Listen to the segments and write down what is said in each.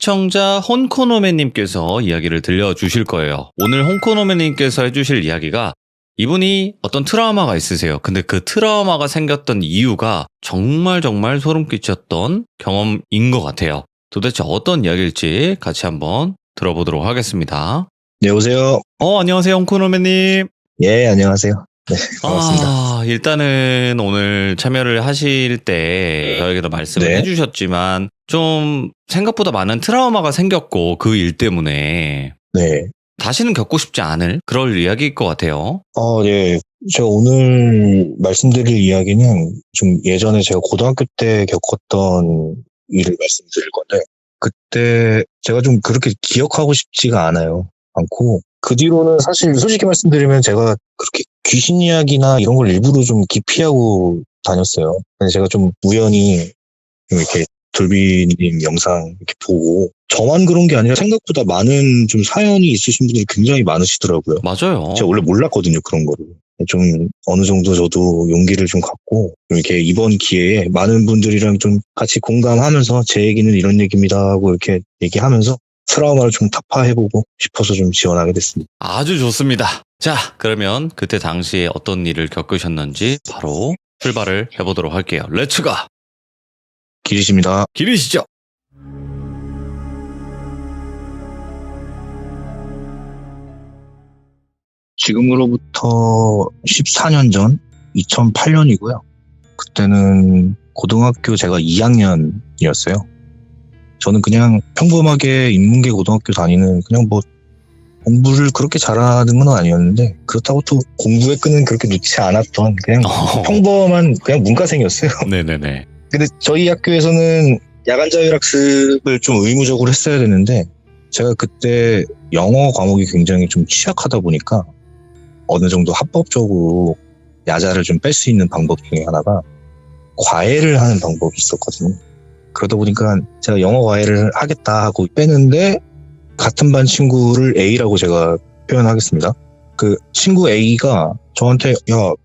시청자 혼코노메님께서 이야기를 들려주실 거예요. 오늘 혼코노메님께서 해주실 이야기가 이분이 어떤 트라우마가 있으세요. 근데 그 트라우마가 생겼던 이유가 정말 소름 끼쳤던 경험인 것 같아요. 도대체 어떤 이야기일지 같이 한번 들어보도록 하겠습니다. 네, 오세요. 안녕하세요, 홍코노메님. 예, 안녕하세요. 네, 반갑습니다. 일단은 오늘 참여를 하실 때 저에게도 말씀을 네. 해주셨지만 좀 생각보다 많은 트라우마가 생겼고 그 일 때문에 네. 다시는 겪고 싶지 않을 그럴 이야기일 것 같아요. 네. 제가 오늘 말씀드릴 이야기는 좀 예전에 제가 고등학교 때 겪었던 일을 말씀드릴 건데, 그때 제가 좀 그렇게 기억하고 싶지가 않고, 그 뒤로는 사실 솔직히 말씀드리면 제가 그렇게 귀신 이야기나 이런 걸 일부러 좀 기피하고 다녔어요. 근데 제가 좀 우연히 좀 이렇게 돌비님 영상 이렇게 보고 저만 그런 게 아니라 생각보다 많은 좀 사연이 있으신 분들이 굉장히 많으시더라고요. 맞아요. 제가 원래 몰랐거든요, 그런 거를. 좀 어느 정도 저도 용기를 좀 갖고 좀 이렇게 이번 기회에 많은 분들이랑 좀 같이 공감하면서 제 얘기는 이런 얘기입니다 하고 이렇게 얘기하면서 트라우마를 좀 타파해보고 싶어서 좀 지원하게 됐습니다. 아주 좋습니다. 자, 그러면 그때 당시에 어떤 일을 겪으셨는지 바로 출발을 해보도록 할게요. 렛츠고! 길이십니다. 길이시죠? 지금으로부터 14년 전 2008년이고요. 그때는 고등학교 제가 2학년이었어요. 저는 그냥 평범하게 인문계 고등학교 다니는 그냥 뭐 공부를 그렇게 잘하는 건 아니었는데 그렇다고 또 공부의 끈은 그렇게 놓지 않았던 그냥 평범한 그냥 문과생이었어요. 네네네. 근데 저희 학교에서는 야간 자율학습을 좀 의무적으로 했어야 되는데 제가 그때 영어 과목이 굉장히 좀 취약하다 보니까 어느 정도 합법적으로 야자를 좀 뺄 수 있는 방법 중에 하나가 과외를 하는 방법이 있었거든요. 그러다 보니까 제가 영어 과외를 하겠다 하고 빼는데 같은 반 친구를 A라고 제가 표현하겠습니다. 그 친구 A가 저한테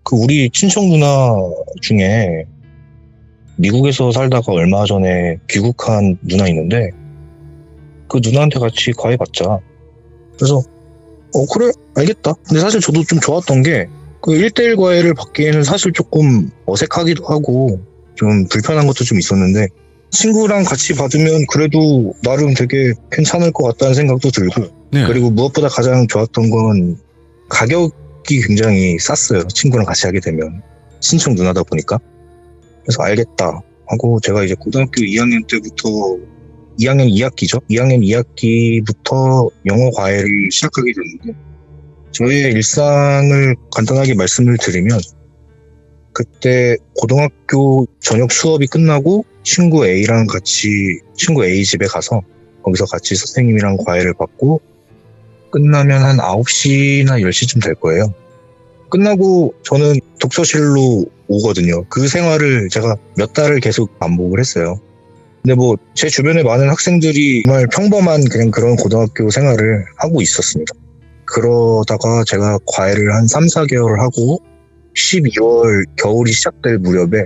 그 우리 친척 누나 중에 미국에서 살다가 얼마 전에 귀국한 누나 있는데 그 누나한테 같이 과외 받자. 그래서 그래 알겠다. 근데 사실 저도 좀 좋았던 게 그 1대1 과외를 받기에는 사실 조금 어색하기도 하고 좀 불편한 것도 좀 있었는데 친구랑 같이 받으면 그래도 나름 되게 괜찮을 것 같다는 생각도 들고 네. 그리고 무엇보다 가장 좋았던 건 가격이 굉장히 쌌어요. 친구랑 같이 하게 되면 친척 누나다 보니까. 그래서 알겠다 하고 제가 이제 고등학교 2학년 때부터 2학년 2학기죠. 2학년 2학기부터 영어 과외를 시작하게 됐는데 저의 일상을 간단하게 말씀을 드리면 그때 고등학교 저녁 수업이 끝나고 친구 A랑 같이 친구 A 집에 가서 거기서 같이 선생님이랑 과외를 받고 끝나면 한 9시나 10시쯤 될 거예요. 끝나고 저는 독서실로 오거든요. 그 생활을 제가 몇 달을 계속 반복을 했어요. 근데 뭐 제 주변에 많은 학생들이 정말 평범한 그냥 그런 고등학교 생활을 하고 있었습니다. 그러다가 제가 과외를 한 3, 4개월 하고 12월 겨울이 시작될 무렵에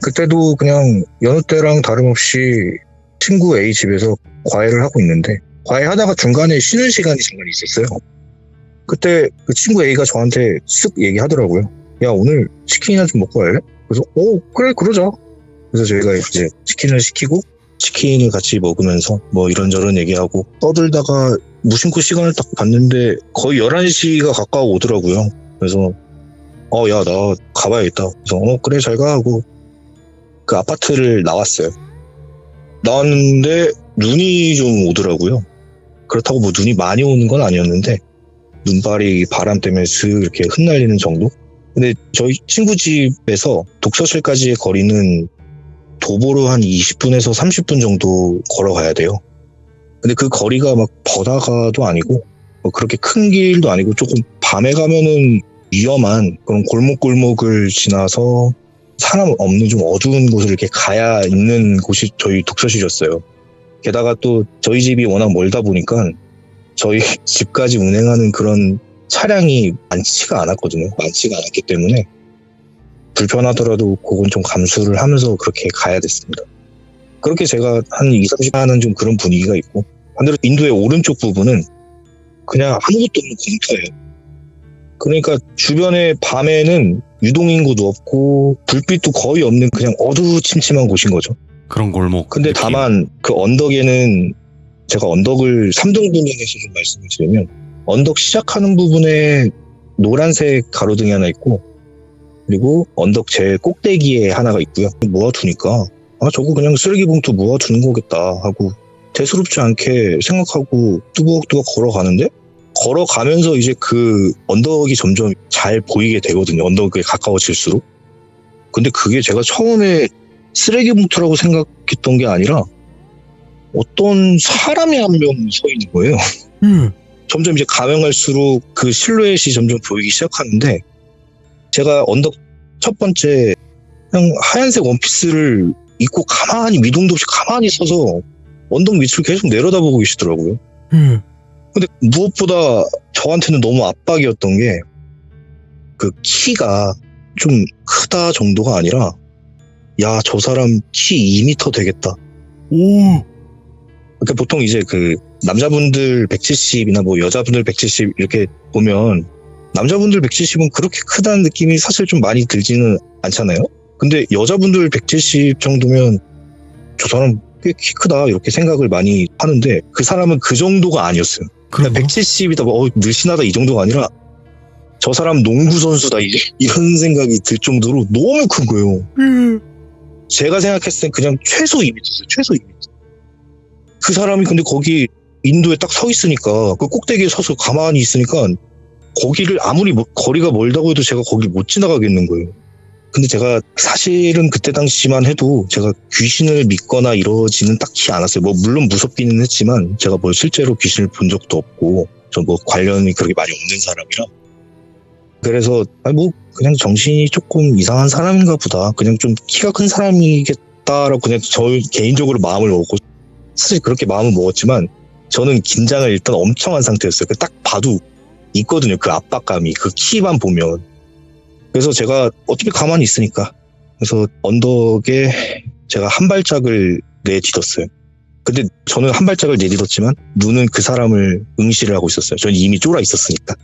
그때도 그냥 여느 때랑 다름없이 친구 A 집에서 과외를 하고 있는데 과외하다가 중간에 쉬는 시간이 잠깐 있었어요. 그때 그 친구 A가 저한테 쓱 얘기하더라고요. 야 오늘 치킨이나 좀 먹고 갈래? 그래서 그래 그러자. 그래서 저희가 이제 치킨을 시키고 치킨을 같이 먹으면서 뭐 이런저런 얘기하고 떠들다가 무심코 시간을 딱 봤는데 거의 11시가 가까워 오더라고요. 그래서 야 나 가봐야겠다. 그래서 그래 잘 가 하고 그 아파트를 나왔어요. 나왔는데 눈이 좀 오더라고요. 그렇다고 뭐 눈이 많이 오는 건 아니었는데 눈발이 바람 때문에 슥 이렇게 흩날리는 정도? 근데 저희 친구 집에서 독서실까지의 거리는 도보로 한 20분에서 30분 정도 걸어가야 돼요. 근데 그 거리가 막 버다가도 아니고 뭐 그렇게 큰 길도 아니고 조금 밤에 가면은 위험한 그런 골목골목을 지나서 사람 없는 좀 어두운 곳을 이렇게 가야 있는 곳이 저희 독서실이었어요. 게다가 또 저희 집이 워낙 멀다 보니까 저희 집까지 운행하는 그런 차량이 많지가 않았거든요. 많지가 않았기 때문에 불편하더라도 그건 좀 감수를 하면서 그렇게 가야 됐습니다. 그렇게 제가 한 2, 30분 하는 좀 그런 분위기가 있고, 반대로 인도의 오른쪽 부분은 그냥 아무것도 없는 공터예요. 그러니까 주변에 밤에는 유동인구도 없고 불빛도 거의 없는 그냥 어두침침한 곳인 거죠. 그런 골목. 근데 느낌. 다만 그 언덕에는 제가 언덕을 3등분해서 좀 말씀을 드리면 언덕 시작하는 부분에 노란색 가로등이 하나 있고 그리고 언덕 제일 꼭대기에 하나가 있고요. 모아두니까 저거 그냥 쓰레기 봉투 모아두는 거겠다 하고 대수롭지 않게 생각하고 뚜벅뚜벅 걸어가는데 걸어가면서 이제 그 언덕이 점점 잘 보이게 되거든요. 언덕에 가까워질수록. 근데 그게 제가 처음에 쓰레기 봉투라고 생각했던 게 아니라 어떤 사람이 한 명 서 있는 거예요. 점점 이제 가면 갈수록 그 실루엣이 점점 보이기 시작하는데 제가 언덕 첫 번째 그냥 하얀색 원피스를 입고 가만히 미동도 없이 가만히 서서 언덕 밑으로 계속 내려다보고 계시더라고요. 근데 무엇보다 저한테는 너무 압박이었던 게 그 키가 좀 크다 정도가 아니라 야, 저 사람 키 2m 되겠다. 그러니까 보통 이제 그 남자분들 170이나 뭐 여자분들 170 이렇게 보면 남자분들 170은 그렇게 크다는 느낌이 사실 좀 많이 들지는 않잖아요. 근데 여자분들 170 정도면 저 사람 꽤 키 크다 이렇게 생각을 많이 하는데 그 사람은 그 정도가 아니었어요. 그냥 170이다 뭐 늘씬하다 이 정도가 아니라 저 사람 농구 선수다 이런 생각이 들 정도로 너무 큰 거예요. 제가 생각했을 땐 그냥 최소 2m였어요. 최소 2m. 그 사람이 근데 거기 인도에 딱 서 있으니까 그 꼭대기에 서서 가만히 있으니까 거기를 아무리 거리가 멀다고 해도 제가 거길 못 지나가겠는 거예요. 근데 제가 사실은 그때 당시만 해도 제가 귀신을 믿거나 이러지는 딱히 않았어요. 뭐 물론 무섭기는 했지만 제가 뭐 실제로 귀신을 본 적도 없고 저 뭐 관련이 그렇게 많이 없는 사람이라 그래서 뭐 그냥 정신이 조금 이상한 사람인가 보다. 그냥 좀 키가 큰 사람이겠다라고 그냥 저 개인적으로 마음을 먹고 사실 그렇게 마음을 먹었지만 저는 긴장을 일단 엄청 한 상태였어요. 딱 봐도 있거든요. 그 압박감이 그 키만 보면. 그래서 제가 어차피 가만히 있으니까 그래서 언덕에 제가 한 발짝을 내딛었어요. 근데 저는 한 발짝을 내딛었지만 눈은 그 사람을 응시를 하고 있었어요. 저는 이미 쫄아 있었으니까.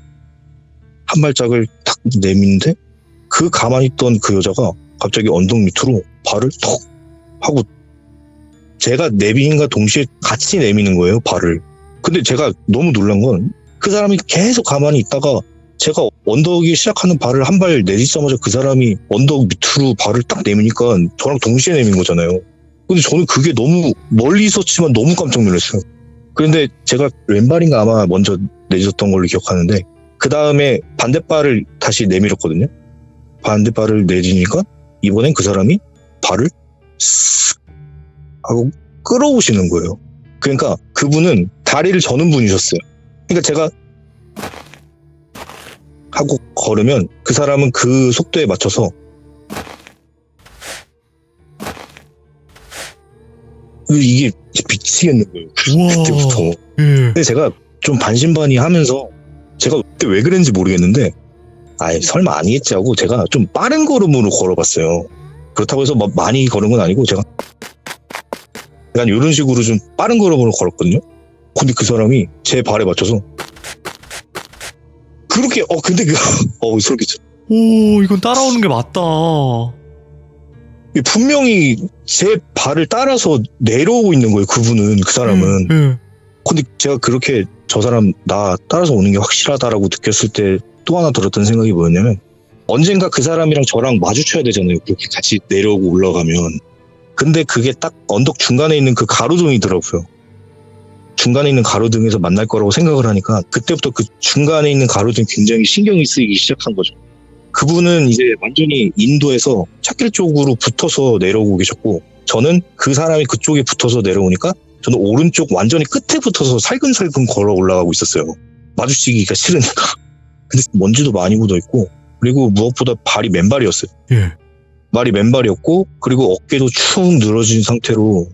한 발짝을 탁 내미는데 그 가만히 있던 그 여자가 갑자기 언덕 밑으로 발을 턱 하고 제가 내민과 동시에 같이 내미는 거예요. 발을. 근데 제가 너무 놀란 건 그 사람이 계속 가만히 있다가 제가 언덕이 시작하는 발을 한 발 내딛자마자 그 사람이 언덕 밑으로 발을 딱 내미니까 저랑 동시에 내민 거잖아요. 근데 저는 그게 너무 멀리 있었지만 너무 깜짝 놀랐어요. 그런데 제가 왼발인가 아마 먼저 내딛었던 걸로 기억하는데 그 다음에 반대발을 다시 내밀었거든요. 반대발을 내딛으니까 이번엔 그 사람이 발을 쓱 하고 끌어오시는 거예요. 그러니까 그분은 다리를 저는 분이셨어요. 그러니까 제가 하고 걸으면 그 사람은 그 속도에 맞춰서 이게 미치겠는 거예요. 그때부터. 근데 제가 좀 반신반의하면서 제가 그때 왜 그랬는지 모르겠는데 설마 아니겠지 하고 제가 좀 빠른 걸음으로 걸어봤어요. 그렇다고 해서 막 많이 걸은 건 아니고 제가 약간 이런 식으로 좀 빠른 걸음으로 걸었거든요. 근데 그 사람이 제 발에 맞춰서 그렇게 근데 소름 끼쳐. 오, 이건 따라오는 게 맞다. 분명히 제 발을 따라서 내려오고 있는 거예요. 그분은 그 사람은. 근데 제가 그렇게 저 사람 나 따라서 오는 게 확실하다라고 느꼈을 때 또 하나 들었던 생각이 뭐였냐면 언젠가 그 사람이랑 저랑 마주쳐야 되잖아요. 그렇게 같이 내려오고 올라가면. 근데 그게 딱 언덕 중간에 있는 그 가로등이더라고요. 중간에 있는 가로등에서 만날 거라고 생각을 하니까 그때부터 그 중간에 있는 가로등 굉장히 신경이 쓰이기 시작한 거죠. 그분은 이제 완전히 인도에서 찻길 쪽으로 붙어서 내려오고 계셨고 저는 그 사람이 그쪽에 붙어서 내려오니까 저는 오른쪽 완전히 끝에 붙어서 살금살금 걸어 올라가고 있었어요. 마주치기가 싫으니까. 근데 먼지도 많이 묻어있고 그리고 무엇보다 발이 맨발이었어요. 발이 맨발이었고 그리고 어깨도 축 늘어진 상태로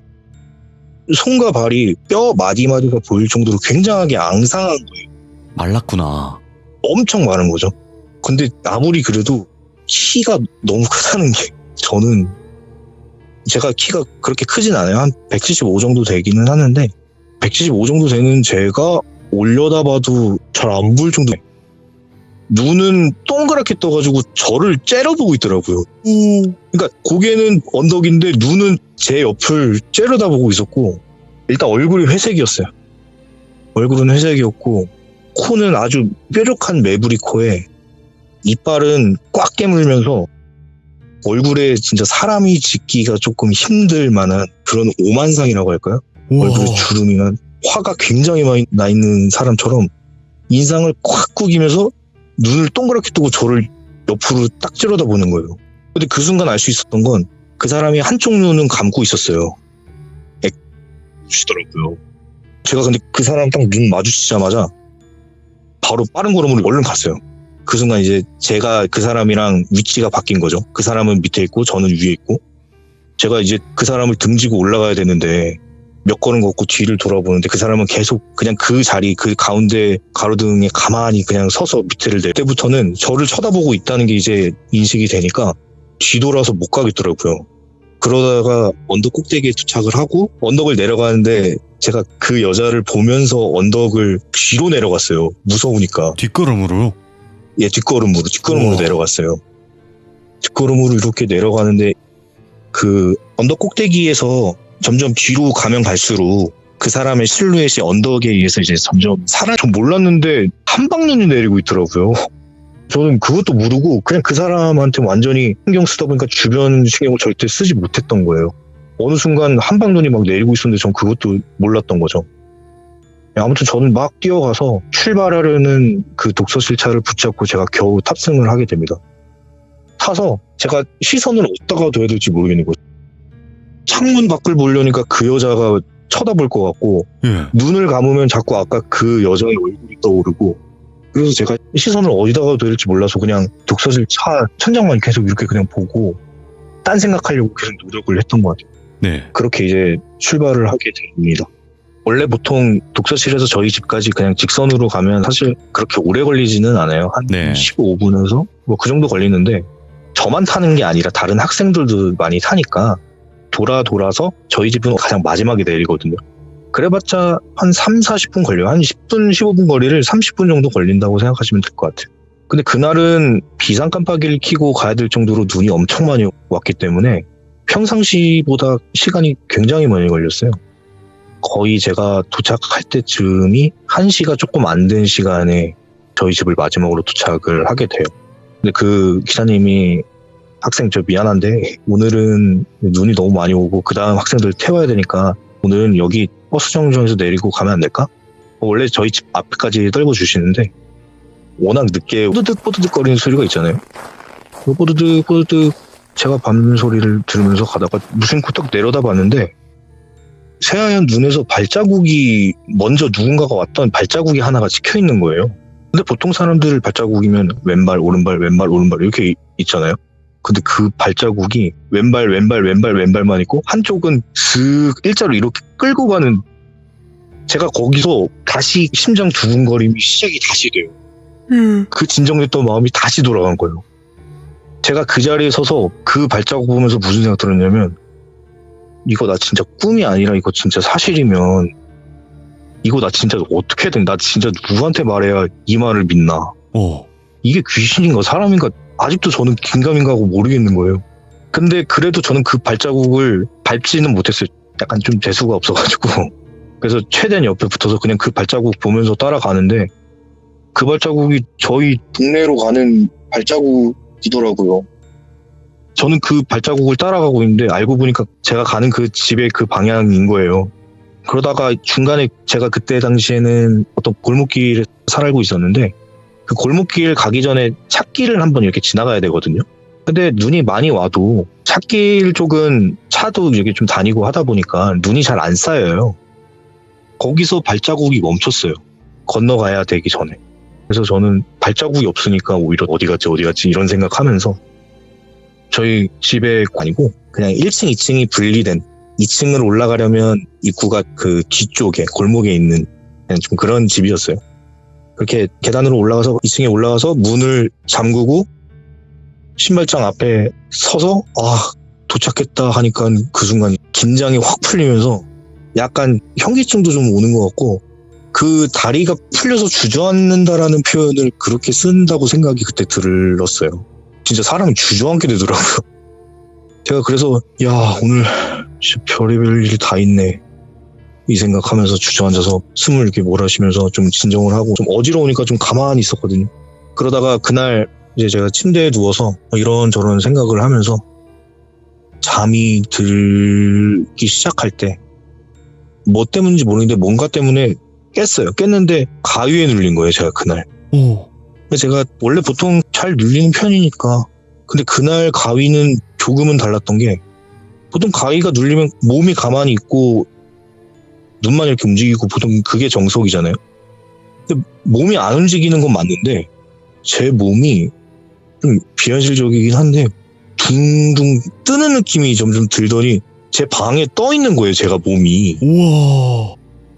손과 발이 뼈 마디마디가 보일 정도로 굉장하게 앙상한 거예요. 말랐구나. 엄청 마른 거죠. 근데 아무리 그래도 키가 너무 크다는 게 저는 제가 키가 그렇게 크진 않아요. 한 175 정도 되기는 하는데 175 정도 되는 제가 올려다봐도 잘 안 보일 정도. 눈은 동그랗게 떠가지고 저를 째려보고 있더라고요. 그러니까 고개는 언덕인데 눈은 제 옆을 째려다보고 있었고, 일단 얼굴이 회색이었어요. 얼굴은 회색이었고 코는 아주 뾰족한 매부리 코에 이빨은 꽉 깨물면서 얼굴에 진짜 사람이 짓기가 조금 힘들 만한 그런 오만상이라고 할까요? 얼굴에 주름이나 화가 굉장히 많이 나 있는 사람처럼 인상을 콱 구기면서 눈을 동그랗게 뜨고 저를 옆으로 딱 찌르다보는 거예요. 근데 그 순간 알 수 있었던 건 그 사람이 한쪽 눈은 감고 있었어요. 주시더라고요. 제가 근데 그 사람 딱 눈 마주치자마자 바로 빠른 걸음으로 얼른 갔어요. 그 순간 이제 제가 그 사람이랑 위치가 바뀐 거죠. 그 사람은 밑에 있고 저는 위에 있고, 제가 이제 그 사람을 등지고 올라가야 되는데 몇 걸음 걷고 뒤를 돌아보는데 그 사람은 계속 그냥 그 자리 그 가운데 가로등에 가만히 그냥 서서 밑에를 낼 때부터는 저를 쳐다보고 있다는 게 이제 인식이 되니까 뒤돌아서 못 가겠더라고요. 그러다가 언덕 꼭대기에 도착을 하고 언덕을 내려가는데 제가 그 여자를 보면서 언덕을 뒤로 내려갔어요. 무서우니까. 뒷걸음으로요? 예, 뒷걸음으로 내려갔어요. 뒷걸음으로 이렇게 내려가는데 그 언덕 꼭대기에서 점점 뒤로 가면 갈수록 그 사람의 실루엣이 언덕에 의해서 이제 점점 전 몰랐는데 한방눈이 내리고 있더라고요. 저는 그것도 모르고 그냥 그 사람한테 완전히 신경 쓰다 보니까 주변 신경을 절대 쓰지 못했던 거예요. 어느 순간 한방눈이 막 내리고 있었는데 전 그것도 몰랐던 거죠. 아무튼 저는 막 뛰어가서 출발하려는 그 독서실 차를 붙잡고 제가 겨우 탑승을 하게 됩니다. 타서 제가 시선을 어디다가 둬야 될지 모르겠는 거죠. 창문 밖을 보려니까 그 여자가 쳐다볼 것 같고, 예. 눈을 감으면 자꾸 아까 그 여자의 얼굴이 떠오르고, 그래서 제가 시선을 어디다가 둬야 될지 몰라서 그냥 독서실 차 천장만 계속 이렇게 그냥 보고 딴 생각하려고 계속 노력을 했던 것 같아요. 네. 그렇게 이제 출발을 하게 됩니다. 원래 보통 독서실에서 저희 집까지 그냥 직선으로 가면 사실 그렇게 오래 걸리지는 않아요. 한 네. 15분에서 뭐 그 정도 걸리는데, 저만 타는 게 아니라 다른 학생들도 많이 타니까 돌아서 저희 집은 가장 마지막에 내리거든요. 그래봤자 한 3-40분 걸려요. 한 10분, 15분 거리를 30분 정도 걸린다고 생각하시면 될 것 같아요. 근데 그날은 비상 깜빡이를 켜고 가야 될 정도로 눈이 엄청 많이 왔기 때문에 평상시보다 시간이 굉장히 많이 걸렸어요. 거의 제가 도착할 때쯤이 1시가 조금 안 된 시간에 저희 집을 마지막으로 도착을 하게 돼요. 근데 그 기사님이 학생 저 미안한데 오늘은 눈이 너무 많이 오고 그 다음 학생들 태워야 되니까 오늘은 여기 버스 정류장에서 내리고 가면 안 될까? 원래 저희 집 앞까지 떨궈 주시는데 워낙 늦게 뽀드득 거리는 소리가 있잖아요. 그 뽀드득 제가 밟는 소리를 들으면서 가다가 무슨 딱 내려다 봤는데 새하얀 눈에서 발자국이, 먼저 누군가가 왔던 발자국이 하나가 찍혀 있는 거예요. 근데 보통 사람들 발자국이면 왼발 오른발 이렇게 있잖아요. 근데 그 발자국이 왼발만 있고 한쪽은 슥 일자로 이렇게 끌고 가는, 제가 거기서 다시 심장 두근거림이 시작이 다시 돼요. 그 진정됐던 마음이 다시 돌아간 거예요. 제가 그 자리에 서서 그 발자국 보면서 무슨 생각 들었냐면, 이거 나 진짜 꿈이 아니라 이거 진짜 사실이면 이거 나 진짜 어떻게 해야 되나, 나 진짜 누구한테 말해야 이 말을 믿나, 이게 귀신인가 사람인가 아직도 저는 긴가민가 하고 모르겠는 거예요. 근데 그래도 저는 그 발자국을 밟지는 못했어요. 약간 좀 재수가 없어가지고. 그래서 최대한 옆에 붙어서 그냥 그 발자국 보면서 따라가는데, 그 발자국이 저희 동네로 가는 발자국이더라고요. 저는 그 발자국을 따라가고 있는데 알고 보니까 제가 가는 그 집의 그 방향인 거예요. 그러다가 중간에 제가 그때 당시에는 어떤 골목길에 살고 있었는데, 그 골목길 가기 전에 찻길을 한번 이렇게 지나가야 되거든요. 근데 눈이 많이 와도 찻길 쪽은 차도 이렇게 좀 다니고 하다 보니까 눈이 잘 안 쌓여요. 거기서 발자국이 멈췄어요. 건너가야 되기 전에. 그래서 저는 발자국이 없으니까 오히려 어디 갔지 이런 생각하면서 저희 집에 아니고 그냥 1층, 2층이 분리된, 2층을 올라가려면 입구가 그 뒤쪽에 골목에 있는 그냥 좀 그런 집이었어요. 그렇게 계단으로 올라가서 2층에 올라가서 문을 잠그고 신발장 앞에 서서 도착했다 하니까 그 순간 긴장이 확 풀리면서 약간 현기증도 좀 오는 것 같고, 그 다리가 풀려서 주저앉는다라는 표현을 그렇게 쓴다고 생각이 그때 들었어요. 진짜 사람이 주저앉게 되더라고요. 제가 그래서 야, 오늘 진짜 별의별 일이 다 있네 이 생각하면서 주저앉아서 숨을 이렇게 몰아쉬면서 좀 진정을 하고, 좀 어지러우니까 좀 가만히 있었거든요. 그러다가 그날 이제 제가 침대에 누워서 이런저런 생각을 하면서 잠이 들기 시작할 때, 뭐 때문인지 모르겠는데 뭔가 때문에 깼어요. 깼는데 가위에 눌린 거예요, 제가 그날. 제가 원래 보통 잘 눌리는 편이니까. 근데 그날 가위는 조금은 달랐던 게, 보통 가위가 눌리면 몸이 가만히 있고 눈만 이렇게 움직이고 보통 그게 정석이잖아요. 근데 몸이 안 움직이는 건 맞는데 제 몸이 좀 비현실적이긴 한데 둥둥 뜨는 느낌이 점점 들더니 제 방에 떠 있는 거예요, 제가 몸이. 우와.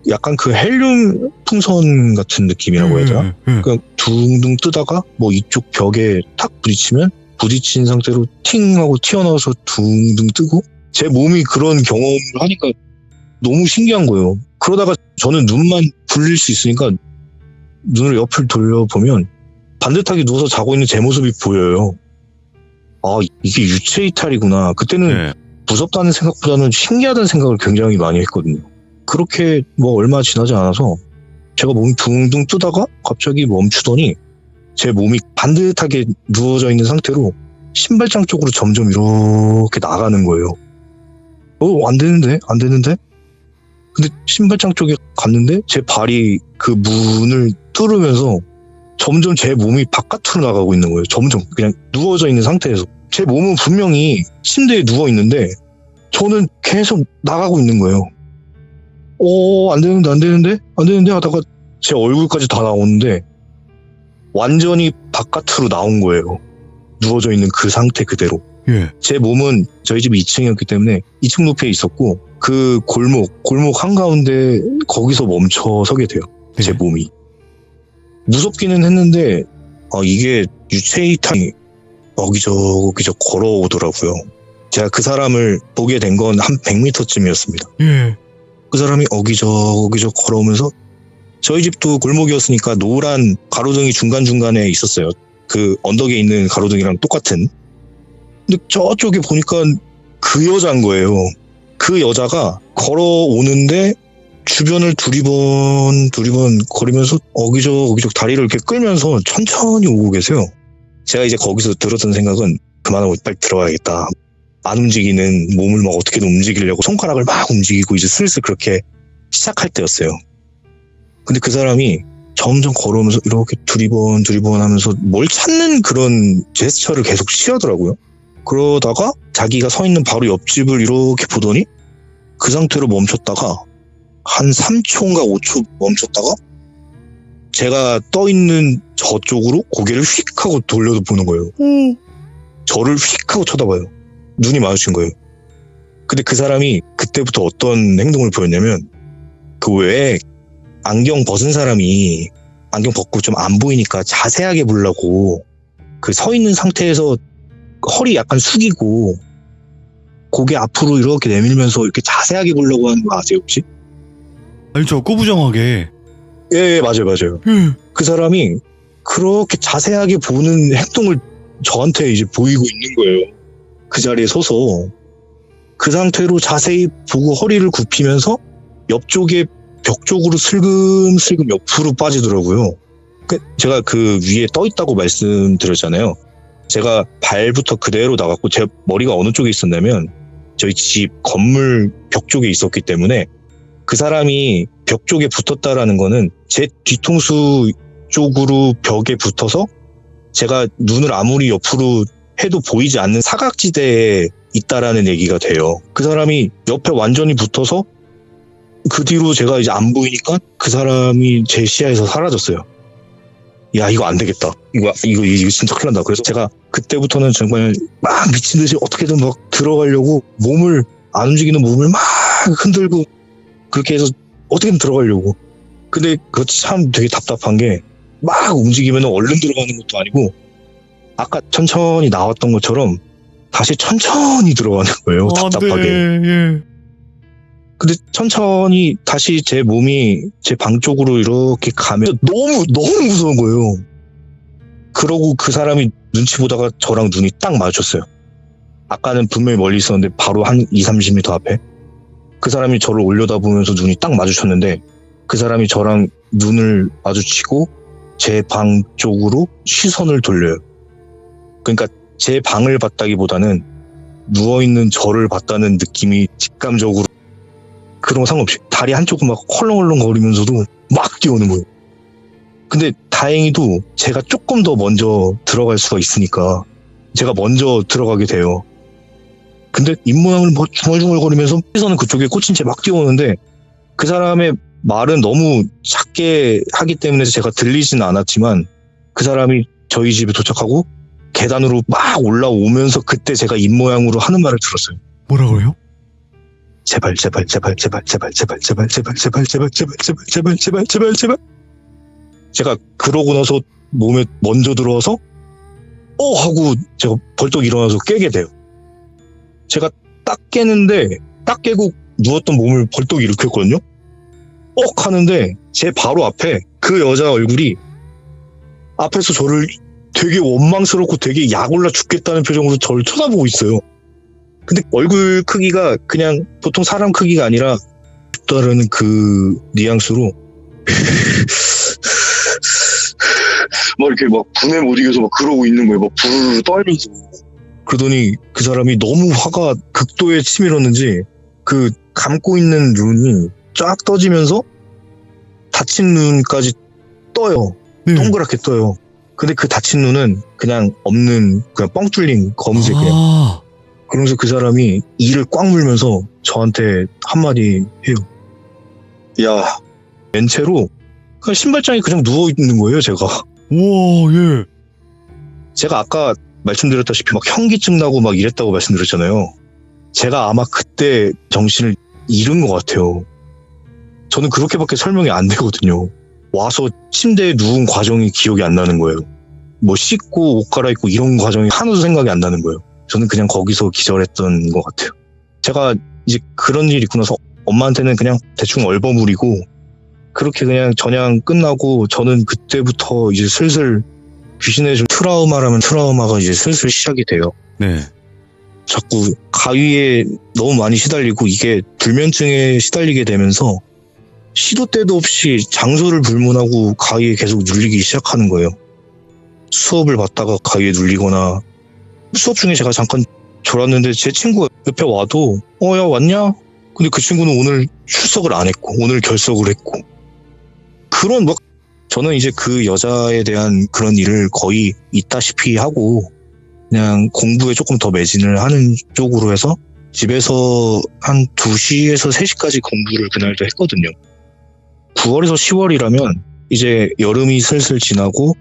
약간 그 헬륨 풍선 같은 느낌이라고 해야 되나? 그냥 둥둥 뜨다가 뭐 이쪽 벽에 탁 부딪힌 상태로 팅 하고 튀어나와서 둥둥 뜨고, 제 몸이 그런 경험을 하니까 너무 신기한 거예요. 그러다가 저는 눈만 굴릴 수 있으니까 눈을 옆을 돌려보면 반듯하게 누워서 자고 있는 제 모습이 보여요. 아, 이게 유체 이탈이구나. 그때는 네. 무섭다는 생각보다는 신기하다는 생각을 굉장히 많이 했거든요. 그렇게 뭐 얼마 지나지 않아서 제가 몸이 둥둥 뜨다가 갑자기 멈추더니 제 몸이 반듯하게 누워져 있는 상태로 신발장 쪽으로 점점 이렇게 나가는 거예요. 안 되는데? 근데 신발장 쪽에 갔는데 제 발이 그 문을 뚫으면서 점점 제 몸이 바깥으로 나가고 있는 거예요. 점점 그냥 누워져 있는 상태에서. 제 몸은 분명히 침대에 누워 있는데 저는 계속 나가고 있는 거예요. 안 되는데 하다가 제 얼굴까지 다 나오는데 완전히 바깥으로 나온 거예요. 누워져 있는 그 상태 그대로. 예. 제 몸은 저희 집이 2층이었기 때문에 2층 높이에 있었고, 그 골목 한가운데 거기서 멈춰 서게 돼요. 제 네. 몸이. 무섭기는 했는데 이게 유체 이탈이 여기저기 걸어오더라고요. 제가 그 사람을 보게 된 건 한 100m쯤이었습니다. 예. 그 사람이 여기저기 걸어오면서, 저희 집도 골목이었으니까 노란 가로등이 중간중간에 있었어요. 그 언덕에 있는 가로등이랑 똑같은. 근데 저쪽에 보니까 그 여자인 거예요. 그 여자가 걸어오는데 주변을 두리번 거리면서 어기적 다리를 이렇게 끌면서 천천히 오고 계세요. 제가 이제 거기서 들었던 생각은 그만하고 빨리 들어가야겠다. 안 움직이는 몸을 막 어떻게든 움직이려고 손가락을 막 움직이고 이제 슬슬 그렇게 시작할 때였어요. 근데 그 사람이 점점 걸어오면서 이렇게 두리번 하면서 뭘 찾는 그런 제스처를 계속 취하더라고요. 그러다가 자기가 서 있는 바로 옆집을 이렇게 보더니 그 상태로 멈췄다가 한 3초인가 5초 멈췄다가 제가 떠 있는 저쪽으로 고개를 휙 하고 돌려서 보는 거예요. 저를 휙 하고 쳐다봐요. 눈이 마주친 거예요. 근데 그 사람이 그때부터 어떤 행동을 보였냐면, 그 왜 안경 벗은 사람이 안경 벗고 좀 안 보이니까 자세하게 보려고 그 서 있는 상태에서 허리 약간 숙이고 고개 앞으로 이렇게 내밀면서 이렇게 자세하게 보려고 하는 거 아세요 혹시? 알죠, 꾸부정하게. 예, 맞아요. 그 사람이 그렇게 자세하게 보는 행동을 저한테 이제 보이고 있는 거예요. 그 자리에 서서 그 상태로 자세히 보고 허리를 굽히면서 옆쪽에 벽 쪽으로 슬금슬금 옆으로 빠지더라고요. 제가 그 위에 떠 있다고 말씀드렸잖아요. 제가 발부터 그대로 나갔고 제 머리가 어느 쪽에 있었냐면 저희 집 건물 벽 쪽에 있었기 때문에 그 사람이 벽 쪽에 붙었다라는 거는 제 뒤통수 쪽으로 벽에 붙어서 제가 눈을 아무리 옆으로 해도 보이지 않는 사각지대에 있다라는 얘기가 돼요. 그 사람이 옆에 완전히 붙어서 그 뒤로 제가 이제 안 보이니까 그 사람이 제 시야에서 사라졌어요. 야, 이거 안 되겠다. 이거 진짜 큰일 난다. 그래서 제가 그때부터는 정말 막 미친 듯이 어떻게든 막 들어가려고 안 움직이는 몸을 막 흔들고 그렇게 해서 어떻게든 들어가려고. 근데 그것도 참 되게 답답한 게 막 움직이면 얼른 들어가는 것도 아니고 아까 천천히 나왔던 것처럼 다시 천천히 들어가는 거예요. 답답하게. 예. 근데 천천히 다시 제 몸이 제 방 쪽으로 이렇게 가면 너무 무서운 거예요. 그러고 그 사람이 눈치 보다가 저랑 눈이 딱 마주쳤어요. 아까는 분명히 멀리 있었는데 바로 한 20-30m 앞에 그 사람이 저를 올려다보면서 눈이 딱 마주쳤는데 그 사람이 저랑 눈을 마주치고 제 방 쪽으로 시선을 돌려요. 그러니까 제 방을 봤다기보다는 누워있는 저를 봤다는 느낌이 직감적으로 그런 거 상관없이 다리 한쪽은 막 헐렁헐렁 거리면서도 막 뛰어오는 거예요. 근데 다행히도 제가 조금 더 먼저 들어갈 수가 있으니까 제가 먼저 들어가게 돼요. 근데 입모양을 뭐 중얼중얼거리면서 시선은 그쪽에 꽂힌 채 막 뛰어오는데 그 사람의 말은 너무 작게 하기 때문에 제가 들리지는 않았지만 그 사람이 저희 집에 도착하고 계단으로 막 올라오면서 그때 제가 입모양으로 하는 말을 들었어요. 뭐라고요? 제발. 제가 그러고 나서 몸에 먼저 들어와서 하고 제가 벌떡 일어나서 깨게 돼요. 제가 딱 깨는데 딱 깨고 누웠던 몸을 벌떡 일으켰거든요. 하는데 제 바로 앞에 그 여자 얼굴이 앞에서 저를 되게 원망스럽고 되게 약올라 죽겠다는 표정으로 저를 쳐다보고 있어요. 근데 얼굴 크기가 그냥 보통 사람 크기가 아니라 다른 그 뉘앙스로 막 이렇게 막 분에 못 이겨서 막 그러고 있는 거예요. 막 부르르 떨면서. 그러더니 그 사람이 너무 화가 극도에 치밀었는지 그 감고 있는 눈이 쫙 떠지면서 닫힌 눈까지 떠요. 네. 동그랗게 떠요. 근데 그 닫힌 눈은 그냥 없는 그냥 뻥 뚫린 검은색 그냥. 그러면서 그 사람이 이를 꽉 물면서 저한테 한마디 해요. 야, 맨 채로 그냥 신발장에 그냥 누워있는 거예요, 제가. 우와, 예. 제가 아까 말씀드렸다시피 막 현기증 나고 막 이랬다고 말씀드렸잖아요. 제가 아마 그때 정신을 잃은 것 같아요. 저는 그렇게밖에 설명이 안 되거든요. 와서 침대에 누운 과정이 기억이 안 나는 거예요. 뭐 씻고 옷 갈아입고 이런 과정이 하나도 생각이 안 나는 거예요. 저는 그냥 거기서 기절했던 것 같아요. 제가 이제 그런 일이 있고 나서 엄마한테는 그냥 대충 얼버무리고 그렇게 그냥 전향 끝나고 저는 그때부터 이제 슬슬 귀신의 좀 트라우마라면 트라우마가 이제 슬슬 시작이 돼요. 네. 자꾸 가위에 너무 많이 시달리고 이게 불면증에 시달리게 되면서 시도 때도 없이 장소를 불문하고 가위에 계속 눌리기 시작하는 거예요. 수업을 받다가 가위에 눌리거나 수업 중에 제가 잠깐 졸았는데 제 친구가 옆에 와도 야 왔냐? 근데 그 친구는 오늘 출석을 안 했고 오늘 결석을 했고 그런 뭐 저는 이제 그 여자에 대한 그런 일을 거의 있다시피 하고 그냥 공부에 조금 더 매진을 하는 쪽으로 해서 집에서 한 2시에서 3시까지 공부를 그날도 했거든요. 9월에서 10월이라면 이제 여름이 슬슬 지나고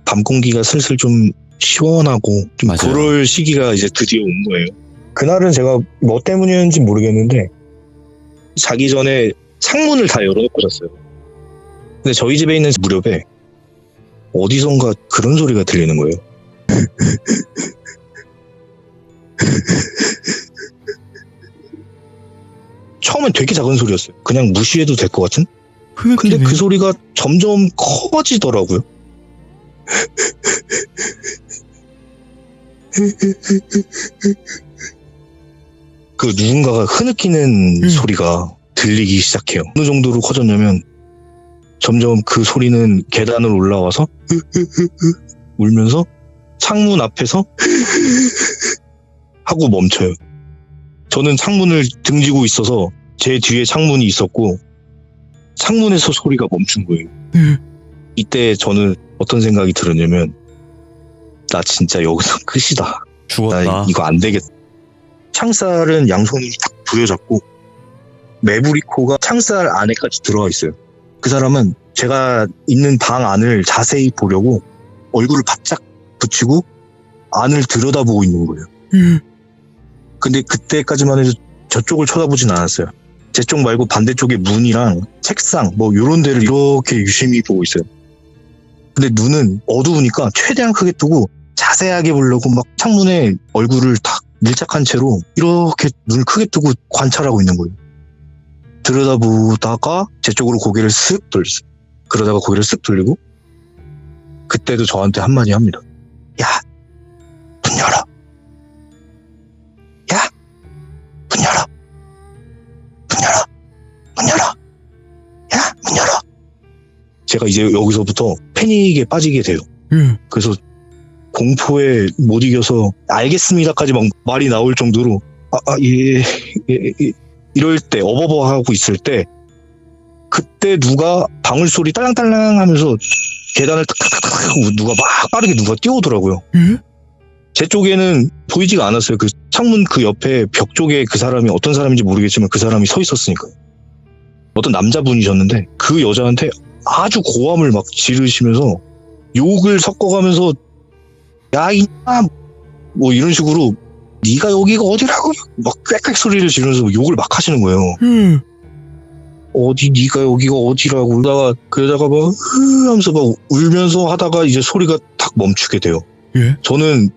밤 공기가 슬슬 좀 시원하고 좀 맞아요. 그럴 시기가 이제 드디어 온 거예요. 그날은 제가 뭐 때문이었는지 모르겠는데 자기 전에 창문을 다 열어놓고 잤어요. 근데 저희 집에 있는 무렵에 어디선가 그런 소리가 들리는 거예요. 처음엔 되게 작은 소리였어요. 그냥 무시해도 될 것 같은? 근데 그 소리가 점점 커지더라고요. 그 누군가가 흐느끼는 소리가 들리기 시작해요. 어느 정도로 커졌냐면 점점 그 소리는 계단을 올라와서 울면서 창문 앞에서 하고 멈춰요. 저는 창문을 등지고 있어서 제 뒤에 창문이 있었고 창문에서 소리가 멈춘 거예요. 이때 저는 어떤 생각이 들었냐면 나 진짜 여기서 끝이다. 죽었다. 나 이거 안 되겠다. 창살은 양손으로 딱 부여잡고 메브리코가 창살 안에까지 들어가 있어요. 그 사람은 제가 있는 방 안을 자세히 보려고 얼굴을 바짝 붙이고 안을 들여다보고 있는 거예요. 근데 그때까지만 해도 저쪽을 쳐다보진 않았어요. 제 쪽 말고 반대쪽에 문이랑 책상 뭐 이런 데를 이렇게 유심히 보고 있어요. 근데 눈은 어두우니까 최대한 크게 뜨고 자세하게 보려고 막 창문에 얼굴을 탁 밀착한 채로 이렇게 눈을 크게 뜨고 관찰하고 있는 거예요. 들여다보다가 제 쪽으로 고개를 쓱 돌렸어요. 그러다가 고개를 쓱 돌리고 그때도 저한테 한마디 합니다. 야, 문 열어. 야, 문 열어. 문 열어. 문 열어. 야, 문 열어. 제가 이제 여기서부터 패닉에 빠지게 돼요. 예. 그래서 공포에 못 이겨서 알겠습니다까지 막 말이 나올 정도로 예, 이럴 때 어버버 하고 있을 때 그때 누가 방울 소리 딸랑딸랑 하면서 계단을 탁탁탁탁 하고 누가 막 빠르게 누가 뛰어오더라고요. 예? 제 쪽에는 보이지가 않았어요. 그 창문 그 옆에 벽 쪽에 그 사람이 어떤 사람인지 모르겠지만 그 사람이 서 있었으니까요. 어떤 남자분이셨는데 그 여자한테 아주 고함을 막 지르시면서 욕을 섞어가면서 야 이놈아 뭐 이런 식으로 네가 여기가 어디라고 막 꽥꽥 소리를 지르면서 욕을 막 하시는 거예요. 어디 네가 여기가 어디라고 그러다가 그 여자가 막 하면서 막 울면서 하다가 이제 소리가 탁 멈추게 돼요. 예? 저는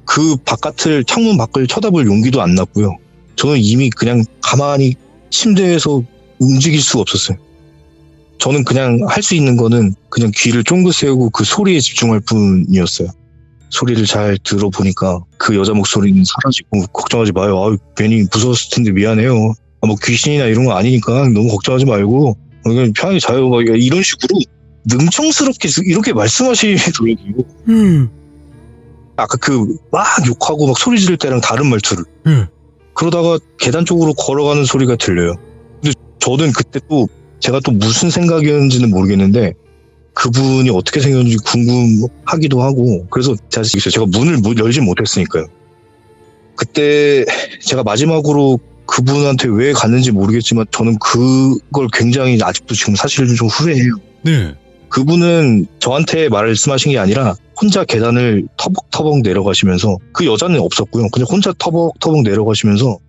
그 바깥을 창문 밖을 쳐다볼 용기도 안 났고요. 저는 이미 그냥 가만히 침대에서 움직일 수가 없었어요. 저는 그냥 할 수 있는 거는 그냥 귀를 쫑긋 세우고 그 소리에 집중할 뿐이었어요. 소리를 잘 들어보니까 그 여자 목소리는 사라지고 걱정하지 마요. 괜히 무서웠을 텐데 미안해요. 뭐 귀신이나 이런 거 아니니까 너무 걱정하지 말고 그냥 편하게 자요. 막 이런 식으로 능청스럽게 이렇게 말씀하시더라고요. 아까 그 막 욕하고 막 소리 지를 때랑 다른 말투를. 그러다가 계단 쪽으로 걸어가는 소리가 들려요. 근데 저는 그때 또 제가 또 무슨 생각이었는지는 모르겠는데 그분이 어떻게 생겼는지 궁금하기도 하고 그래서 제가 문을 열지 못했으니까요. 그때 제가 마지막으로 그분한테 왜 갔는지 모르겠지만 저는 그걸 굉장히 아직도 지금 사실 좀 후회해요. 네. 그분은 저한테 말씀하신 게 아니라 혼자 계단을 터벅터벅 내려가시면서 그 여자는 없었고요. 그냥 혼자 터벅터벅 내려가시면서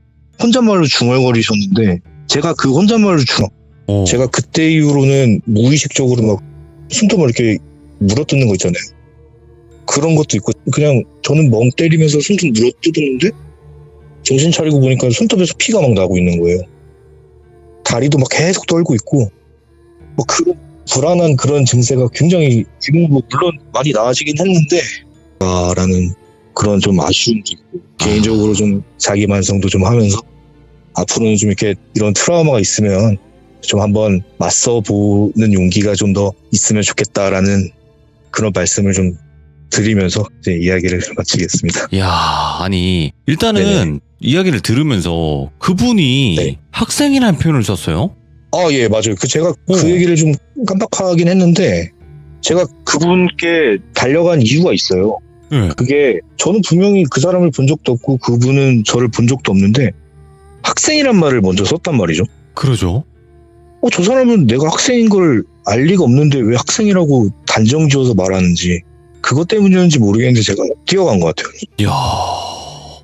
혼잣말로 중얼거리셨는데 제가 그 혼잣말로 제가 그때 이후로는 무의식적으로 막 손톱을 이렇게 물어뜯는 거 있잖아요. 그런 것도 있고 그냥 저는 멍 때리면서 손톱 물어뜯었는데 정신 차리고 보니까 손톱에서 피가 막 나고 있는 거예요. 다리도 막 계속 떨고 있고 뭐 그런 불안한 그런 증세가 굉장히 지금 뭐 물론 많이 나아지긴 했는데 라는 그런 좀 아쉬움도 있고 개인적으로 좀 자기 반성도 좀 하면서 앞으로는 좀 이렇게 이런 트라우마가 있으면 좀 한번 맞서 보는 용기가 좀 더 있으면 좋겠다라는 그런 말씀을 좀 드리면서 이제 이야기를 마치겠습니다. 이야, 아니 일단은 네네. 이야기를 들으면서 그분이 네. 학생이라는 표현을 썼어요? 예, 맞아요. 제가 그 얘기를 좀 깜빡하긴 했는데 제가 그분께 달려간 이유가 있어요. 네. 그게 저는 분명히 그 사람을 본 적도 없고 그분은 저를 본 적도 없는데 학생이란 말을 먼저 썼단 말이죠. 그러죠. 저 사람은 내가 학생인 걸 알 리가 없는데 왜 학생이라고 단정 지어서 말하는지 그것 때문이었는지 모르겠는데 제가 뛰어간 것 같아요. 이야.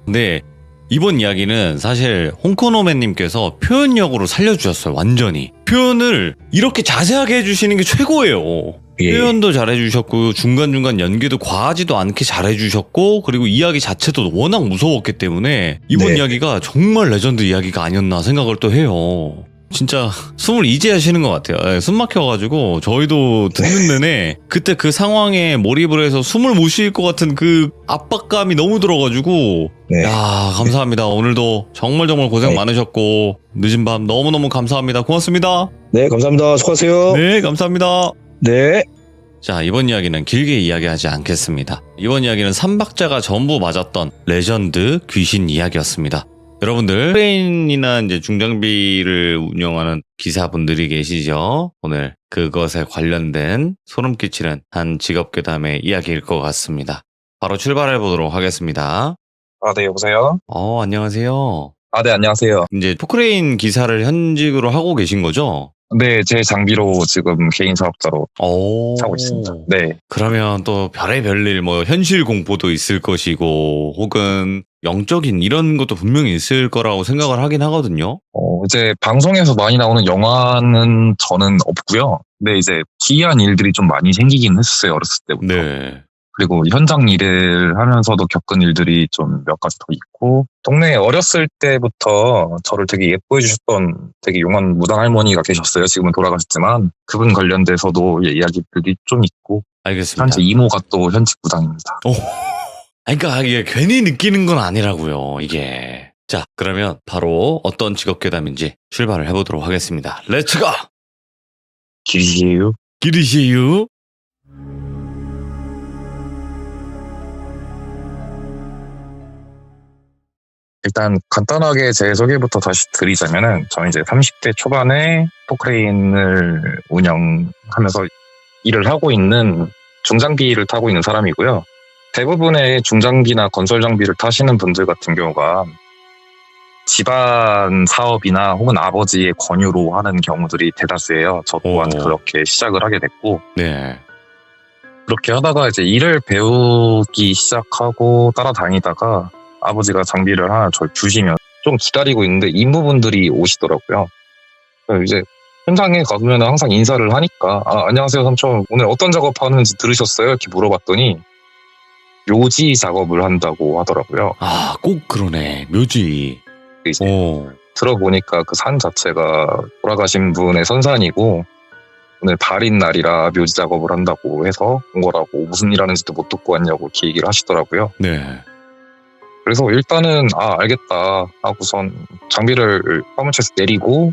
네. 이번 이야기는 사실 홍코노맨님께서 표현력으로 살려주셨어요. 완전히. 표현을 이렇게 자세하게 해주시는 게 최고예요. 예. 표현도 잘해주셨고 중간중간 연기도 과하지도 않게 잘해주셨고 그리고 이야기 자체도 워낙 무서웠기 때문에 이번 네. 이야기가 정말 레전드 이야기가 아니었나 생각을 또 해요. 진짜 숨을 이제 하시는 것 같아요. 네, 숨 막혀가지고 저희도 듣는 내내 그때 그 상황에 몰입을 해서 숨을 못 쉴 것 같은 그 압박감이 너무 들어가지고 네. 야, 감사합니다. 오늘도 정말 고생 네. 많으셨고 늦은 밤 너무너무 감사합니다. 고맙습니다. 네, 감사합니다. 수고하세요. 네, 감사합니다. 네. 자, 이번 이야기는 길게 이야기하지 않겠습니다. 이번 이야기는 3박자가 전부 맞았던 레전드 귀신 이야기였습니다. 여러분들 크레인이나 이제 중장비를 운영하는 기사분들이 계시죠. 오늘 그것에 관련된 소름 끼치는 한 직업 괴담의 이야기일 것 같습니다. 바로 출발해 보도록 하겠습니다. 네, 여보세요? 안녕하세요. 네, 안녕하세요. 이제 포크레인 기사를 현직으로 하고 계신 거죠? 네, 제 장비로 지금 개인 사업자로 하고 있습니다. 네. 그러면 또 별의별 일, 현실 공포도 있을 것이고, 혹은 영적인 이런 것도 분명히 있을 거라고 생각을 하긴 하거든요. 이제 방송에서 많이 나오는 영화는 저는 없고요. 근데 이제 기이한 일들이 좀 많이 생기긴 했어요, 어렸을 때부터. 네. 그리고 현장 일을 하면서도 겪은 일들이 좀 몇 가지 더 있고, 동네에 어렸을 때부터 저를 되게 예뻐해 주셨던 되게 용한 무당 할머니가 계셨어요. 지금은 돌아가셨지만 그분 관련돼서도 이야기들이 좀 있고, 알겠습니다. 현재 이모가 또 현직 무당입니다. 오. 그러니까 이게 괜히 느끼는 건 아니라고요. 이게. 자, 그러면 바로 어떤 직업 괴담인지 출발을 해보도록 하겠습니다. 렛츠고! 길이에요. 기르시유. 일단 간단하게 제 소개부터 다시 드리자면은, 저는 이제 30대 초반에 포크레인을 운영하면서 일을 하고 있는 중장비를 타고 있는 사람이고요. 대부분의 중장비나 건설 장비를 타시는 분들 같은 경우가 집안 사업이나 혹은 아버지의 권유로 하는 경우들이 대다수예요. 저 또한 오. 그렇게 시작을 하게 됐고, 네. 그렇게 하다가 이제 일을 배우기 시작하고 따라다니다가 아버지가 장비를 하나 절 주시면 좀 기다리고 있는데 임무분들이 오시더라고요. 그래서 이제 현장에 가면 항상 인사를 하니까, 안녕하세요 삼촌, 오늘 어떤 작업하는지 들으셨어요? 이렇게 물어봤더니 묘지 작업을 한다고 하더라고요. 아, 꼭 그러네. 묘지. 이제 오. 들어보니까 그 산 자체가 돌아가신 분의 선산이고, 오늘 발인 날이라 묘지 작업을 한다고 해서 온 거라고, 무슨 일 하는지도 못 듣고 왔냐고 이렇게 얘기를 하시더라고요. 네. 그래서 일단은 알겠다 하고선 장비를 화물차에서 내리고,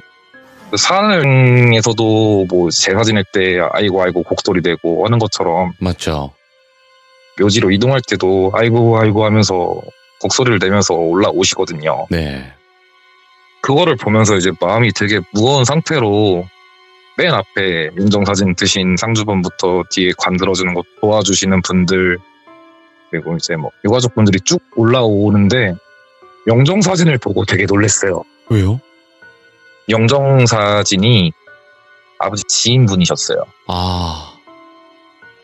그 산에서도 뭐 제사 지낼 때 아이고 곡소리 내고 하는 것처럼 맞죠. 묘지로 이동할 때도 아이고 하면서 곡소리를 내면서 올라오시거든요. 네. 그거를 보면서 이제 마음이 되게 무거운 상태로 맨 앞에 인정사진 드신 상주분부터 뒤에 관 들어주는 거 도와주시는 분들, 그리고 이제 뭐 유가족분들이 쭉 올라오는데 영정사진을 보고 되게 놀랐어요. 왜요? 영정사진이 아버지 지인분이셨어요. 아,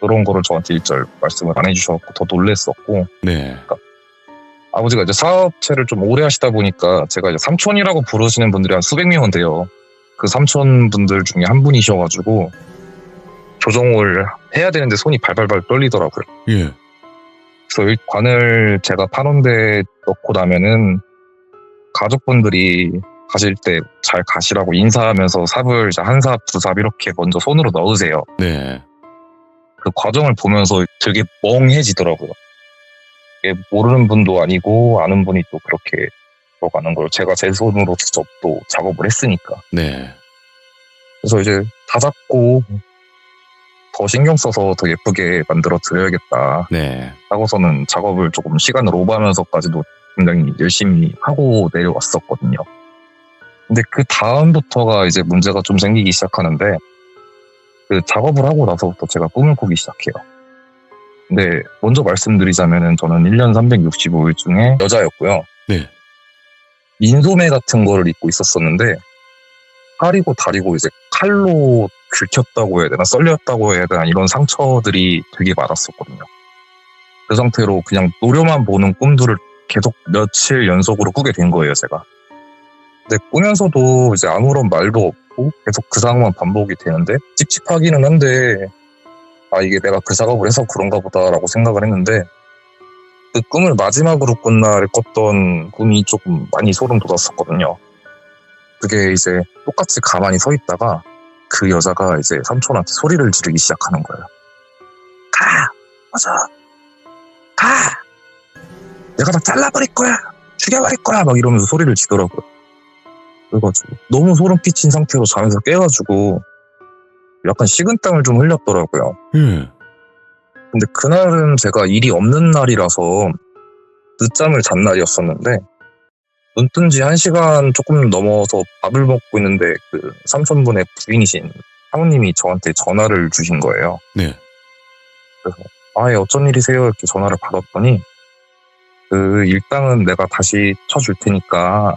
그런 거를 저한테 일절 말씀을 안 해주셔서 더 놀랬었고, 네. 아버지가 이제 사업체를 좀 오래 하시다 보니까 제가 이제 삼촌이라고 부르시는 분들이 한 수백 명은 돼요. 그 삼촌분들 중에 한 분이셔가지고 조종을 해야 되는데 손이 발발발 떨리더라고요. 예. 그래서 관을 제가 파놓은데 넣고 나면은 가족분들이 가실 때 잘 가시라고 인사하면서 삽을 이제 한 삽, 두 삽 이렇게 먼저 손으로 넣으세요. 네. 그 과정을 보면서 되게 멍해지더라고요. 이게 모르는 분도 아니고 아는 분이 또 그렇게 들어가는 걸 제가 제 손으로 직접 또 작업을 했으니까. 네. 그래서 이제 다 잡고 더 신경 써서 더 예쁘게 만들어 드려야겠다 네. 하고서는 작업을 조금 시간을 오버하면서까지도 굉장히 열심히 하고 내려왔었거든요. 근데 그 다음부터가 이제 문제가 좀 생기기 시작하는데, 그 작업을 하고 나서부터 제가 꿈을 꾸기 시작해요. 근데 먼저 말씀드리자면은 저는 1년 365일 중에 여자였고요. 네. 민소매 같은 거를 입고 있었었는데, 팔이고 다리고 이제 칼로 긁혔다고 해야 되나 썰렸다고 해야 되나 이런 상처들이 되게 많았었거든요. 그 상태로 그냥 노려만 보는 꿈들을 계속 며칠 연속으로 꾸게 된 거예요, 제가. 근데 꾸면서도 이제 아무런 말도 없고 계속 그 상황만 반복이 되는데, 찝찝하기는 한데 이게 내가 그 작업을 해서 그런가 보다라고 생각을 했는데, 그 꿈을 마지막으로 꾼날 꿨던 꿈이 조금 많이 소름 돋았었거든요. 그게 이제 똑같이 가만히 서 있다가 그 여자가 이제 삼촌한테 소리를 지르기 시작하는 거예요. 가! 맞아! 가! 내가 다 잘라버릴 거야! 죽여버릴 거야! 막 이러면서 소리를 지더라고요. 그래가지고 너무 소름 끼친 상태로 잠에서 깨가지고 약간 식은땀을 좀 흘렸더라고요. 예. 근데 그날은 제가 일이 없는 날이라서 늦잠을 잔 날이었었는데, 눈 뜬 지 1시간 조금 넘어서 밥을 먹고 있는데 그 삼촌분의 부인이신 사모님이 저한테 전화를 주신 거예요. 네. 그래서 예, 어쩐 일이세요? 이렇게 전화를 받았더니, 그 일당은 내가 다시 쳐줄 테니까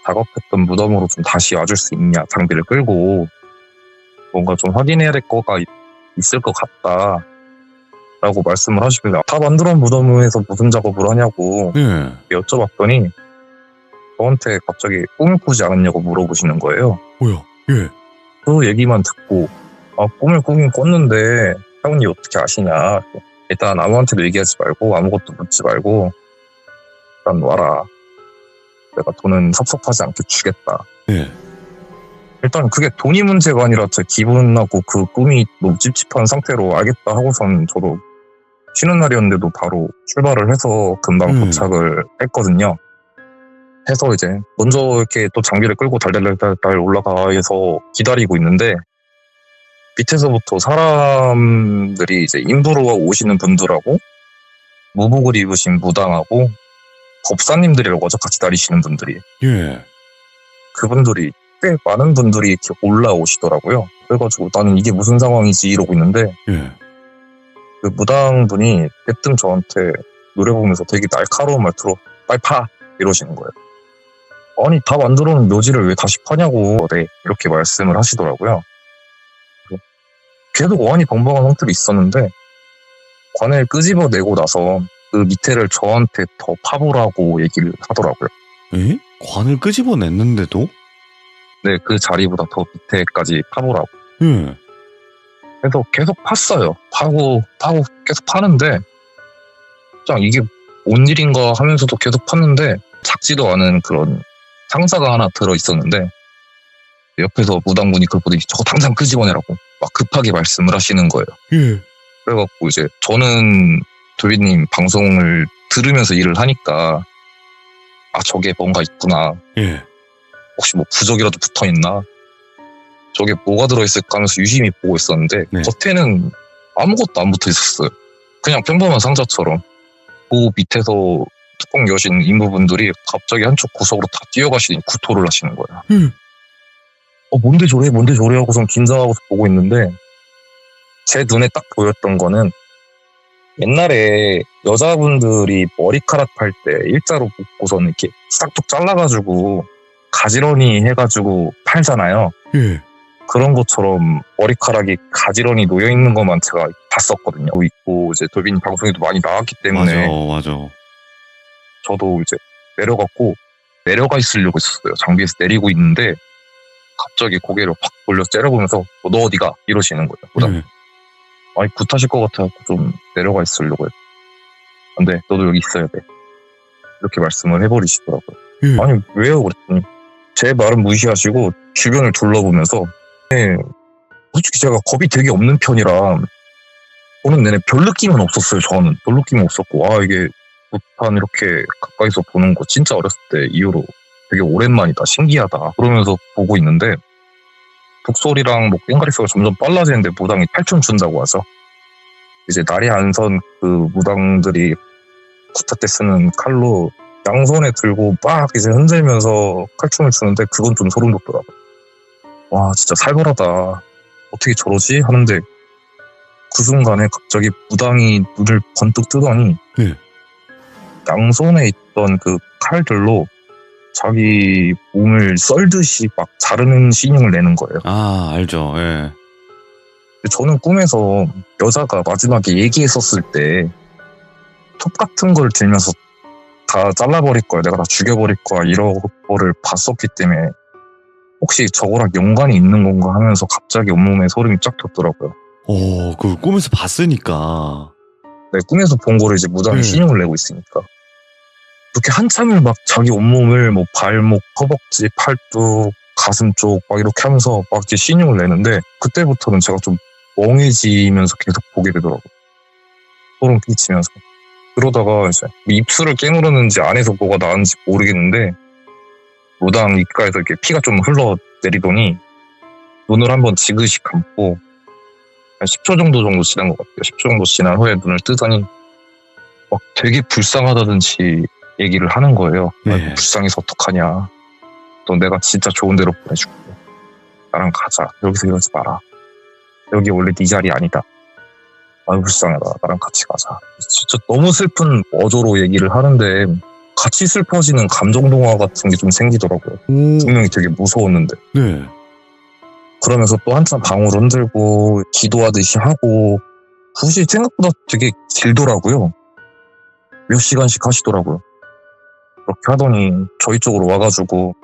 작업했던 무덤으로 좀 다시 와줄 수 있냐, 장비를 끌고 뭔가 좀 확인해야 될 거가 있을 것 같다 라고 말씀을 하시길래, 다 만들어 놓은 무덤에서 무슨 작업을 하냐고 예. 여쭤봤더니 저한테 갑자기 꿈을 꾸지 않았냐고 물어보시는 거예요. 뭐야? 예. 그 얘기만 듣고 꿈을 꾸긴 꿨는데 사모님 어떻게 아시냐, 일단 아무한테도 얘기하지 말고 아무것도 묻지 말고 일단 와라. 내가 돈은 섭섭하지 않게 주겠다. 예. 일단 그게 돈이 문제가 아니라 제 기분하고 그 꿈이 너무 찝찝한 상태로 알겠다 하고선 저도 쉬는 날이었는데도 바로 출발을 해서 금방 도착을 했거든요. 해서 이제 먼저 이렇게 또 장비를 끌고 달달달달 올라가서 기다리고 있는데 밑에서부터 사람들이 이제 인부로 오시는 분들하고 무복을 입으신 무당하고 법사님들이라고 하죠. 같이 다니시는 분들이. 예. 그분들이 꽤 많은 분들이 이렇게 올라오시더라고요. 그래가지고 나는 이게 무슨 상황이지 이러고 있는데 예. 그 무당분이 대뜸 저한테 노래 보면서 되게 날카로운 말투로 빨리 파! 이러시는 거예요. 아니 다 만들어 놓은 묘지를 왜 다시 파냐고 네, 이렇게 말씀을 하시더라고요. 계속 어안이 벙벙한 상태로 있었는데 관을 끄집어내고 나서 그 밑에를 저한테 더 파보라고 얘기를 하더라고요. 예? 관을 끄집어냈는데도? 네, 그 자리보다 더 밑에까지 파보라고. 예. 그래서 계속 팠어요. 파고 계속 파는데 그냥 이게 뭔 일인가 하면서도 계속 팠는데 작지도 않은 그런 상자가 하나 들어있었는데 옆에서 무당분이 그걸 보더니 저거 당장 끄집어내라고 막 급하게 말씀을 하시는 거예요. 예. 그래갖고 이제 저는 도비님 방송을 들으면서 일을 하니까 아 저게 뭔가 있구나. 예. 혹시 뭐 부적이라도 붙어있나? 저게 뭐가 들어있을까 하면서 유심히 보고 있었는데 네. 겉에는 아무것도 안 붙어 있었어요. 그냥 평범한 상자처럼. 그 밑에서 뚜껑 여신 인부분들이 갑자기 한쪽 구석으로 다 뛰어가시니 구토를 하시는 거예요. 뭔데 저래 하고선 긴장하고서 보고 있는데 제 눈에 딱 보였던 거는 옛날에 여자분들이 머리카락 팔 때 일자로 묶고선 이렇게 싹둑 잘라가지고 가지런히 해가지고 팔잖아요. 예. 그런 것처럼 머리카락이 가지런히 놓여있는 것만 제가 봤었거든요. 있고 이제 돌빈 방송에도 많이 나왔기 때문에 맞아. 저도 이제 내려가 있으려고 했었어요. 장비에서 내리고 있는데 갑자기 고개를 확 돌려 째려보면서 너 어디가? 이러시는 거예요. 예. 아니 굿하실 것 같아서 좀 내려가 있으려고 했어. 근데 너도 여기 있어야 돼. 이렇게 말씀을 해버리시더라고요. 예. 아니 왜요? 그랬더니 제 말은 무시하시고 주변을 둘러보면서 네, 솔직히 제가 겁이 되게 없는 편이라 보는 내내 별 느낌은 없었어요. 저는 별 느낌은 없었고 이게 굿한 이렇게 가까이서 보는 거 진짜 어렸을 때 이후로 되게 오랜만이다. 신기하다. 그러면서 보고 있는데 북소리랑 뭐 깽가리소가 점점 빨라지는데 무당이 탈춤 춘다고 하죠. 이제 날이 안 선 그 무당들이 구타 때 쓰는 칼로 양손에 들고 막 이제 흔들면서 칼춤을 추는데 그건 좀 소름 돋더라고요. 와 진짜 살벌하다. 어떻게 저러지? 하는데 그 순간에 갑자기 무당이 눈을 번뜩 뜨더니 네. 양손에 있던 그 칼들로 자기 몸을 썰듯이 막 자르는 신용을 내는 거예요. 아, 알죠. 예. 저는 꿈에서 여자가 마지막에 얘기했었을 때 톱 같은 걸 들면서 다 잘라버릴 거야. 내가 다 죽여버릴 거야. 이런 거를 봤었기 때문에 혹시 저거랑 연관이 있는 건가 하면서 갑자기 온몸에 소름이 쫙 돋더라고요. 그 꿈에서 봤으니까. 네, 꿈에서 본 거를 이제 무당이 신용을 내고 있으니까. 그렇게 한참을 막 자기 온몸을 뭐 발목, 허벅지, 팔뚝, 가슴 쪽 막 이렇게 하면서 막 이렇게 신용을 내는데 그때부터는 제가 좀 멍해지면서 계속 보게 되더라고요. 소름 끼치면서. 그러다가 이제 입술을 깨물었는지 안에서 뭐가 나왔는지 모르겠는데 무당 입가에서 이렇게 피가 좀 흘러내리더니 눈을 한번 지그시 감고 한 10초 정도 지난 것 같아요. 10초 정도 지난 후에 눈을 뜨더니 막 되게 불쌍하다든지 얘기를 하는 거예요. 네. 아이고, 불쌍해서 어떡하냐. 또 내가 진짜 좋은 데로 보내줄게. 나랑 가자. 여기서 이러지 마라. 여기 원래 네 자리 아니다. 아유 불쌍하다. 나랑 같이 가자. 진짜 너무 슬픈 어조로 얘기를 하는데 같이 슬퍼지는 감정동화 같은 게 좀 생기더라고요. 분명히 되게 무서웠는데. 네. 그러면서 또 한참 방울 흔들고 기도하듯이 하고 굳이 생각보다 되게 길더라고요. 몇 시간씩 하시더라고요. 그렇게 하더니 저희 쪽으로 와가지고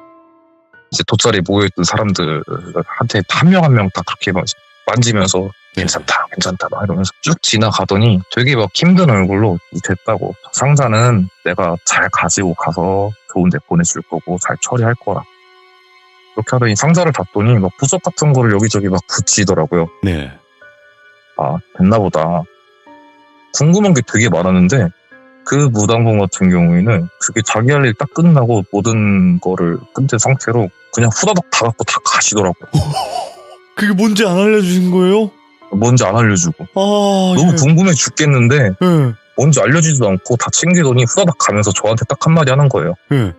이제 돗자리에 모여있던 사람들한테 한 명 한 명 다 그렇게 막 만지면서 괜찮다 괜찮다 막 이러면서 쭉 지나가더니 되게 막 힘든 얼굴로 됐다고, 상자는 내가 잘 가지고 가서 좋은 데 보내줄 거고 잘 처리할 거라, 그렇게 하더니 상자를 닫더니 막 부적 같은 거를 여기저기 막 붙이더라고요. 네. 아, 됐나 보다. 궁금한 게 되게 많았는데 그 무당분 같은 경우에는 그게 자기 할 일 딱 끝나고 모든 거를 끝낸 상태로 그냥 후다닥 다 갖고 다 가시더라고요. 그게 뭔지 안 알려주신 거예요? 뭔지 안 알려주고. 아, 너무 예. 궁금해 죽겠는데 예. 뭔지 알려주지도 않고 다 챙기더니 후다닥 가면서 저한테 딱 한마디 하는 거예요. 예.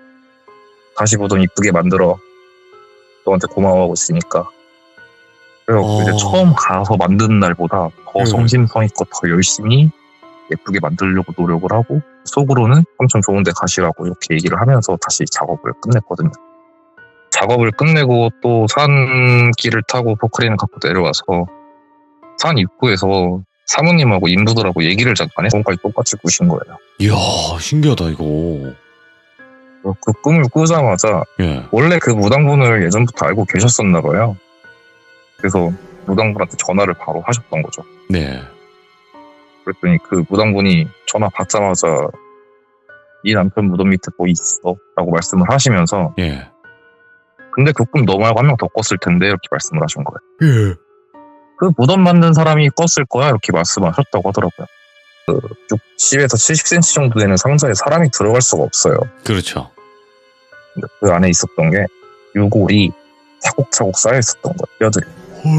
다시 보던 이쁘게 만들어. 너한테 고마워하고 있으니까. 그래서 이제 처음 가서 만든 날보다 더 성심성의껏 더 열심히 예쁘게 만들려고 노력을 하고, 속으로는 엄청 좋은 데 가시라고 이렇게 얘기를 하면서 다시 작업을 끝냈거든요. 작업을 끝내고 또 산길을 타고 포크레인을 갖고 내려와서 산 입구에서 사모님하고 인부들하고 얘기를 잠깐 해서 꿈까지 똑같이 꾸신 거예요. 이야, 신기하다, 이거. 그 꿈을 꾸자마자 예. 원래 그 무당분을 예전부터 알고 계셨었나 봐요. 그래서 무당분한테 전화를 바로 하셨던 거죠. 네. 그랬더니 그 무당분이 전화 받자마자 이 남편 무덤 밑에 뭐 있어? 라고 말씀을 하시면서, 예. 근데 그 꿈 너 말고 한 명 더 꿨을 텐데 이렇게 말씀을 하신 거예요. 예. 그 무덤 만든 사람이 껐을 거야 이렇게 말씀하셨다고 하더라고요. 그 60에서 70cm 정도 되는 상자에 사람이 들어갈 수가 없어요. 그렇죠. 근데 그 안에 있었던 게 유골이 차곡차곡 쌓여 있었던 거예요. 뼈들이 헐.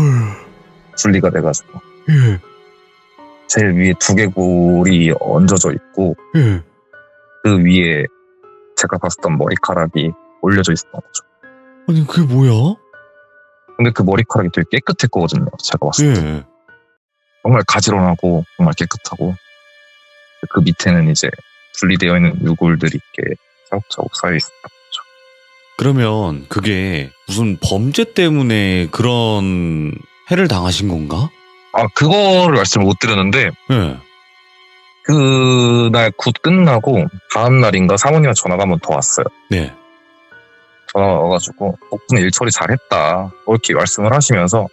분리가 돼가지고 예. 제일 위에 두개골이 얹어져 있고 예. 그 위에 제가 봤었던 머리카락이 올려져 있었던 거죠. 아니, 그게 뭐야? 근데 그 머리카락이 되게 깨끗했거든요. 제가 봤을 때 예. 정말 가지런하고 정말 깨끗하고, 그 밑에는 이제 분리되어 있는 유골들이 이렇게 차곡차곡 쌓여 있었던 거죠. 그러면 그게 무슨 범죄 때문에 그런 해를 당하신 건가? 아, 그거를 말씀을 못 드렸는데 예. 그날 굿 끝나고 다음 날인가 사모님한테 전화가 한 번 더 왔어요. 네. 전화가 와가지고 덕분에 일 처리 잘했다 이렇게 말씀을 하시면서,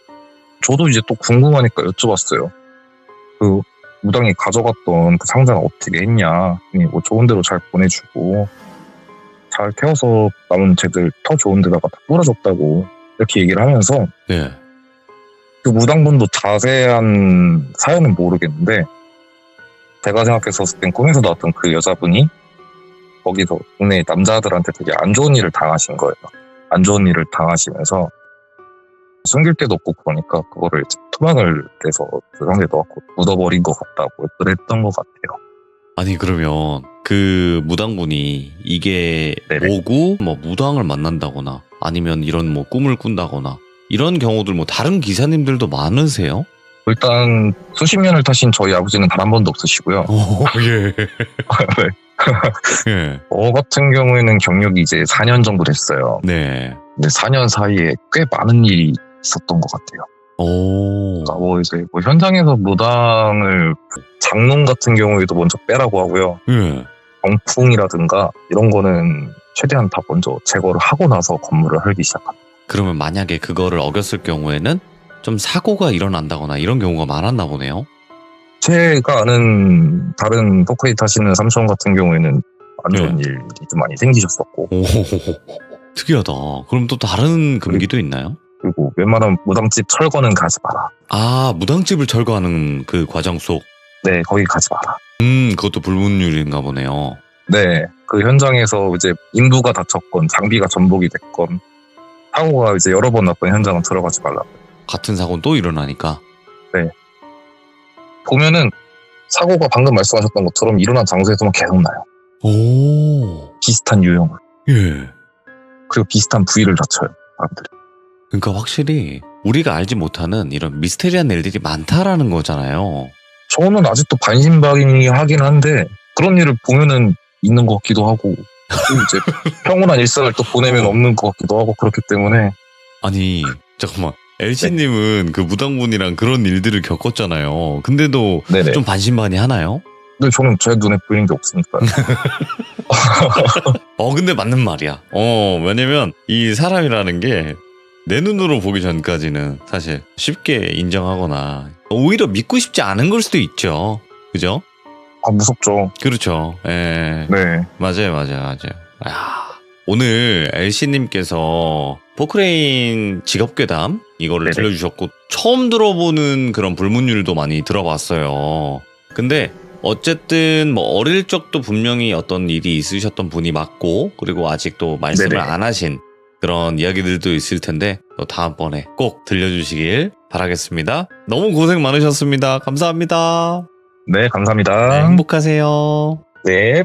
저도 이제 또 궁금하니까 여쭤봤어요. 그 무당이 가져갔던 그 상자는 어떻게 했냐, 뭐 좋은 데로 잘 보내주고 잘 태워서 남은 쟤들 더 좋은 데다가 다 뿌려줬다고 이렇게 얘기를 하면서, 네. 그 무당분도 자세한 사연은 모르겠는데 제가 생각했었을 땐 꿈에서 나왔던 그 여자분이 거기서 동네 남자들한테 되게 안 좋은 일을 당하신 거예요. 안 좋은 일을 당하시면서 숨길 데도 없고 그러니까 그거를 이제 토막을 내서 그 상자에 넣고 묻어버린 것 같다고 그랬던 것 같아요. 아니, 그러면 그 무당분이 이게 네네. 뭐고 뭐 무당을 만난다거나 아니면 이런 뭐 꿈을 꾼다거나 이런 경우들 뭐 다른 기사님들도 많으세요? 일단 수십 년을 타신 저희 아버지는 단 한 번도 없으시고요. 오, 예. 네. 예. 저 같은 경우에는 경력이 이제 4년 정도 됐어요. 네. 근데 4년 사이에 꽤 많은 일이 있었던 것 같아요. 오. 그러니까 뭐 이제 뭐 현장에서 무당을 장롱 같은 경우에도 먼저 빼라고 하고요. 예. 병풍이라든가 이런 거는 최대한 다 먼저 제거를 하고 나서 건물을 헐기 시작합니다. 그러면 만약에 그거를 어겼을 경우에는 좀 사고가 일어난다거나 이런 경우가 많았나 보네요. 제가 아는 다른 포크레이트 하시는 삼촌 같은 경우에는 안 좋은 일이 좀 많이 생기셨었고, 오. 특이하다. 그럼 또 다른 금기도 있나요? 그리고 웬만하면 무당집 철거는 가지 마라. 아, 무당집을 철거하는 그 과정 속. 네, 거기 가지 마라. 그것도 불문율인가 보네요. 네, 그 현장에서 이제 인부가 다쳤건 장비가 전복이 됐건 사고가 이제 여러 번 났던 현장은 들어가지 말라고. 같은 사고는 또 일어나니까. 보면은 사고가 방금 말씀하셨던 것처럼 일어난 장소에서만 계속 나요. 오. 비슷한 유형을. 예. 그리고 비슷한 부위를 다쳐요, 사람들이. 그러니까 확실히 우리가 알지 못하는 이런 미스테리한 일들이 많다라는 거잖아요. 저는 아직도 반신반의하긴 한데 그런 일을 보면은 있는 것 같기도 하고, 또 이제 평온한 일상을 또 보내면 없는 것 같기도 하고, 그렇기 때문에. 아니, 잠깐만. 엘씨님은 그 무당분이랑 그런 일들을 겪었잖아요. 근데도 네네. 좀 반신반의 하나요? 근데 저는 제 눈에 보이는 게 없으니까. 근데 맞는 말이야. 왜냐면 이 사람이라는 게 내 눈으로 보기 전까지는 사실 쉽게 인정하거나 오히려 믿고 싶지 않은 걸 수도 있죠. 그죠? 아, 무섭죠. 그렇죠. 예. 네. 맞아요. 오늘 LC님께서 포크레인 직업괴담 이거를 네네. 들려주셨고 처음 들어보는 그런 불문율도 많이 들어봤어요. 근데 어쨌든 뭐 어릴 적도 분명히 어떤 일이 있으셨던 분이 맞고 그리고 아직도 말씀을 네네. 안 하신 그런 이야기들도 있을 텐데 또 다음번에 꼭 들려주시길 바라겠습니다. 너무 고생 많으셨습니다. 감사합니다. 네, 감사합니다. 네, 행복하세요. 네.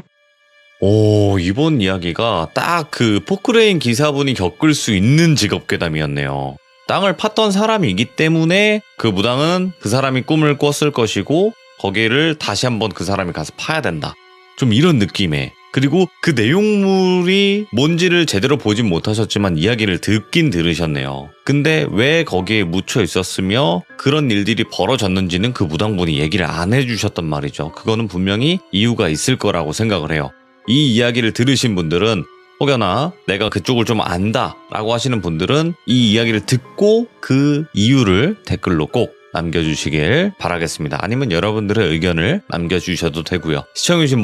오, 이번 이야기가 딱 그 포크레인 기사분이 겪을 수 있는 직업괴담이었네요. 땅을 팠던 사람이기 때문에 그 무당은 그 사람이 꿈을 꿨을 것이고 거기를 다시 한번 그 사람이 가서 파야 된다. 좀 이런 느낌의. 그리고 그 내용물이 뭔지를 제대로 보진 못하셨지만 이야기를 듣긴 들으셨네요. 근데 왜 거기에 묻혀 있었으며 그런 일들이 벌어졌는지는 그 무당분이 얘기를 안 해주셨단 말이죠. 그거는 분명히 이유가 있을 거라고 생각을 해요. 이 이야기를 들으신 분들은 혹여나 내가 그쪽을 좀 안다 라고 하시는 분들은 이 이야기를 듣고 그 이유를 댓글로 꼭 남겨주시길 바라겠습니다. 아니면 여러분들의 의견을 남겨주셔도 되고요. 시청해주신